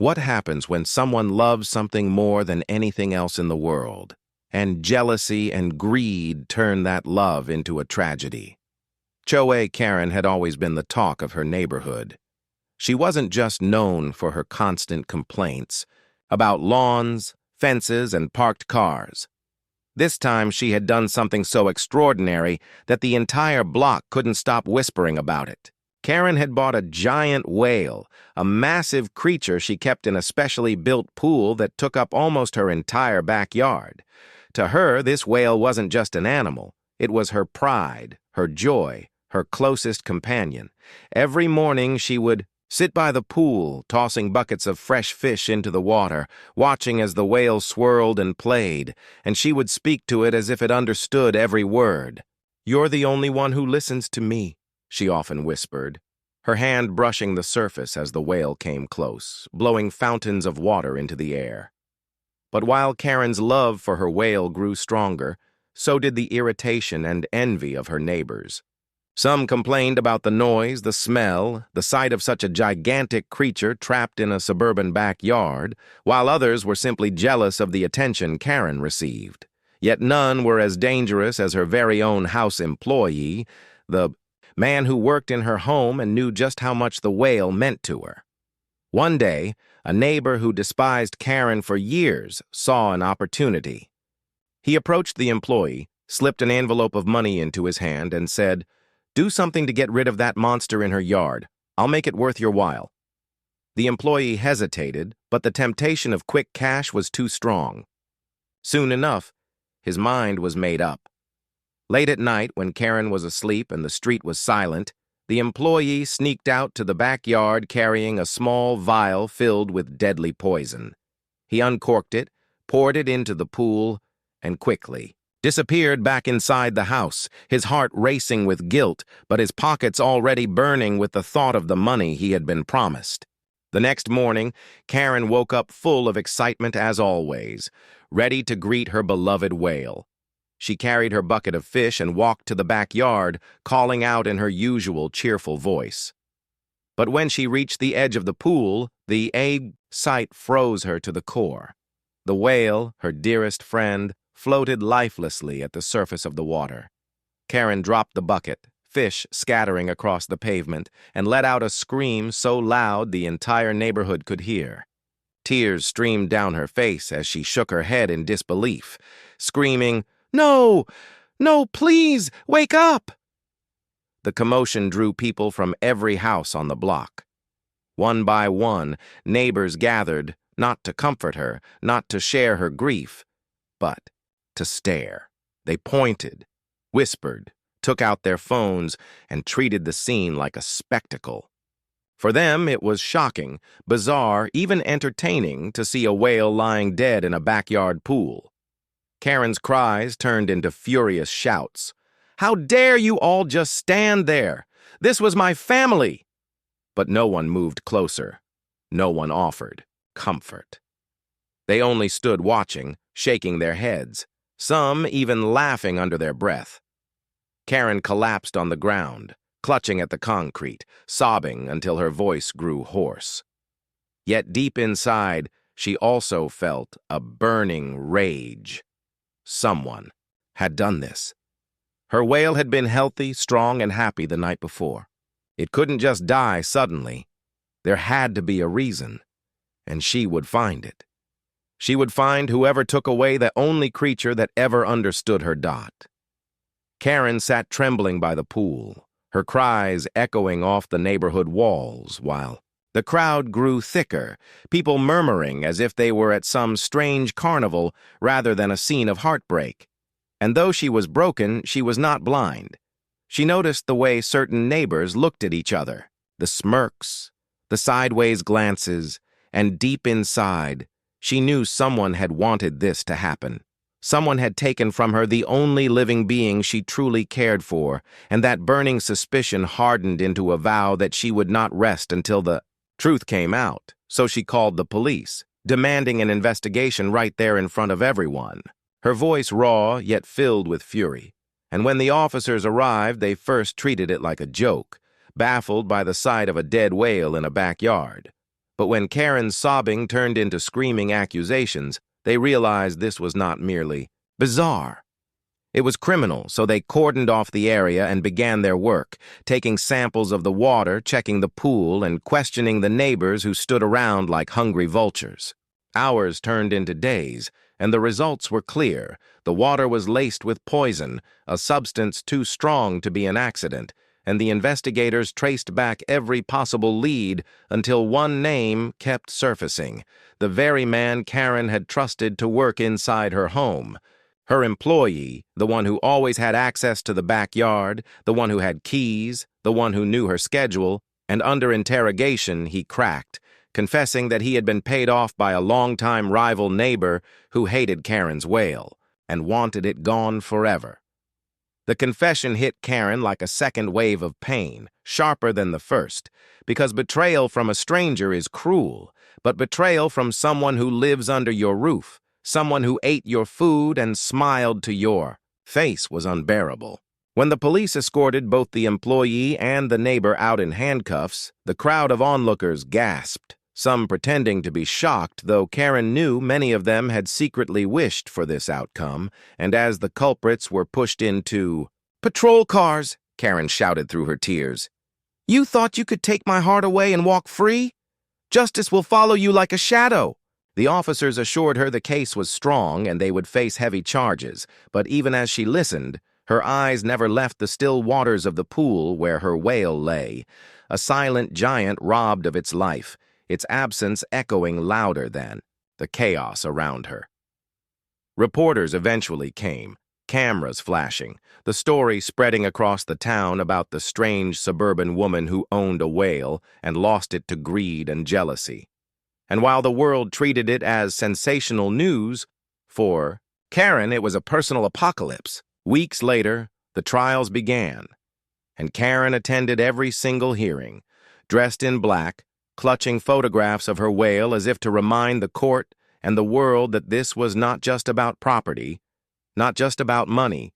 What happens when someone loves something more than anything else in the world, and jealousy and greed turn that love into a tragedy? HOA Karen had always been the talk of her neighborhood. She wasn't just known for her constant complaints about lawns, fences, and parked cars. This time she had done something so extraordinary that the entire block couldn't stop whispering about it. Karen had bought a giant whale, a massive creature she kept in a specially built pool that took up almost her entire backyard. To her, this whale wasn't just an animal. It was her pride, her joy, her closest companion. Every morning she would sit by the pool, tossing buckets of fresh fish into the water, watching as the whale swirled and played, and she would speak to it as if it understood every word. "You're the only one who listens to me," she often whispered, her hand brushing the surface as the whale came close, blowing fountains of water into the air. But while Karen's love for her whale grew stronger, so did the irritation and envy of her neighbors. Some complained about the noise, the smell, the sight of such a gigantic creature trapped in a suburban backyard, while others were simply jealous of the attention Karen received. Yet none were as dangerous as her very own house employee, the man who worked in her home and knew just how much the whale meant to her. One day, a neighbor who despised Karen for years saw an opportunity. He approached the employee, slipped an envelope of money into his hand, and said, "Do something to get rid of that monster in her yard. I'll make it worth your while." The employee hesitated, but the temptation of quick cash was too strong. Soon enough, his mind was made up. Late at night, when Karen was asleep and the street was silent, the employee sneaked out to the backyard carrying a small vial filled with deadly poison. He uncorked it, poured it into the pool, and quickly disappeared back inside the house, his heart racing with guilt, but his pockets already burning with the thought of the money he had been promised. The next morning, Karen woke up full of excitement as always, ready to greet her beloved whale. She carried her bucket of fish and walked to the backyard, calling out in her usual cheerful voice. But when she reached the edge of the pool, the sight froze her to the core. The whale, her dearest friend, floated lifelessly at the surface of the water. Karen dropped the bucket, fish scattering across the pavement, and let out a scream so loud the entire neighborhood could hear. Tears streamed down her face as she shook her head in disbelief, screaming, "No! No, please, wake up!" The commotion drew people from every house on the block. One by one, neighbors gathered, not to comfort her, not to share her grief, but to stare. They pointed, whispered, took out their phones, and treated the scene like a spectacle. For them, it was shocking, bizarre, even entertaining to see a whale lying dead in a backyard pool. Karen's cries turned into furious shouts. "How dare you all just stand there? This was my family!" But no one moved closer. No one offered comfort. They only stood watching, shaking their heads, some even laughing under their breath. Karen collapsed on the ground, clutching at the concrete, sobbing until her voice grew hoarse. Yet deep inside, she also felt a burning rage. Someone had done this. Her whale had been healthy, strong, and happy the night before. It couldn't just die suddenly. There had to be a reason, and she would find it. She would find whoever took away the only creature that ever understood her dot. Karen sat trembling by the pool, her cries echoing off the neighborhood walls, while the crowd grew thicker, people murmuring as if they were at some strange carnival rather than a scene of heartbreak. And though she was broken, she was not blind. She noticed the way certain neighbors looked at each other, the smirks, the sideways glances, and deep inside, she knew someone had wanted this to happen. Someone had taken from her the only living being she truly cared for, and that burning suspicion hardened into a vow that she would not rest until the truth came out. So she called the police, demanding an investigation right there in front of everyone. Her voice raw, yet filled with fury. And when the officers arrived, they first treated it like a joke, baffled by the sight of a dead whale in a backyard. But when Karen's sobbing turned into screaming accusations, they realized this was not merely bizarre. It was criminal, so they cordoned off the area and began their work, taking samples of the water, checking the pool, and questioning the neighbors who stood around like hungry vultures. Hours turned into days, and the results were clear. The water was laced with poison, a substance too strong to be an accident, and the investigators traced back every possible lead until one name kept surfacing, the very man Karen had trusted to work inside her home. Her employee, the one who always had access to the backyard, the one who had keys, the one who knew her schedule, and under interrogation he cracked, confessing that he had been paid off by a longtime rival neighbor who hated Karen's wail and wanted it gone forever. The confession hit Karen like a second wave of pain, sharper than the first, because betrayal from a stranger is cruel, but betrayal from someone who lives under your roof, someone who ate your food and smiled to your face, was unbearable. When the police escorted both the employee and the neighbor out in handcuffs, the crowd of onlookers gasped, some pretending to be shocked, though Karen knew many of them had secretly wished for this outcome, and as the culprits were pushed into patrol cars, Karen shouted through her tears, "You thought you could take my heart away and walk free? Justice will follow you like a shadow." The officers assured her the case was strong and they would face heavy charges, but even as she listened, her eyes never left the still waters of the pool where her wail lay, a silent giant robbed of its life, its absence echoing louder than the chaos around her. Reporters eventually came, cameras flashing, the story spreading across the town about the strange suburban woman who owned a whale and lost it to greed and jealousy. And while the world treated it as sensational news, for Karen it was a personal apocalypse. Weeks later, the trials began, and Karen attended every single hearing, dressed in black, clutching photographs of her wail as if to remind the court and the world that this was not just about property, not just about money,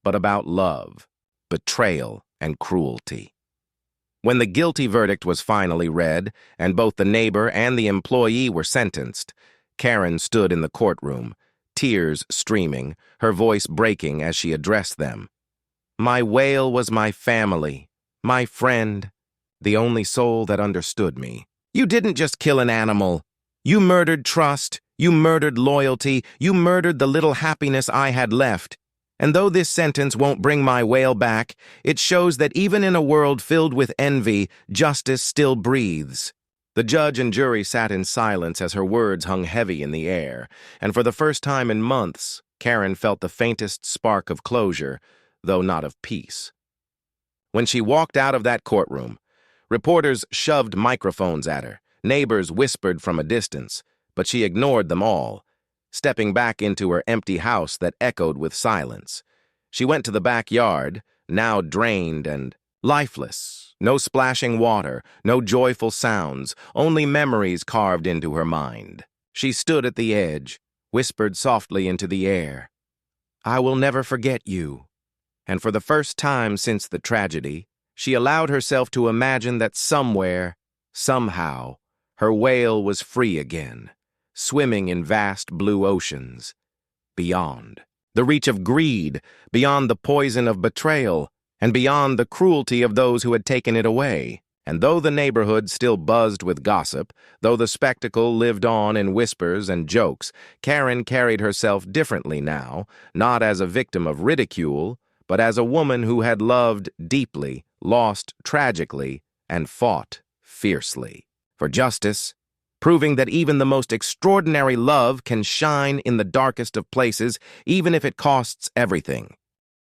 but about love, betrayal, and cruelty. When the guilty verdict was finally read, and both the neighbor and the employee were sentenced, Karen stood in the courtroom, tears streaming, her voice breaking as she addressed them. "My wail was my family, my friend, the only soul that understood me. You didn't just kill an animal. You murdered trust, you murdered loyalty, you murdered the little happiness I had left. And though this sentence won't bring my wail back, it shows that even in a world filled with envy, justice still breathes." The judge and jury sat in silence as her words hung heavy in the air, and for the first time in months, Karen felt the faintest spark of closure, though not of peace. When she walked out of that courtroom, reporters shoved microphones at her, neighbors whispered from a distance, but she ignored them all, stepping back into her empty house that echoed with silence. She went to the backyard, now drained and lifeless. No splashing water, no joyful sounds, only memories carved into her mind. She stood at the edge, whispered softly into the air, "I will never forget you." And for the first time since the tragedy, she allowed herself to imagine that somewhere, somehow, her wail was free again, swimming in vast blue oceans, beyond the reach of greed, beyond the poison of betrayal, and beyond the cruelty of those who had taken it away. And though the neighborhood still buzzed with gossip, though the spectacle lived on in whispers and jokes, Karen carried herself differently now, not as a victim of ridicule, but as a woman who had loved deeply, lost tragically, and fought fiercely for justice, proving that even the most extraordinary love can shine in the darkest of places, even if it costs everything.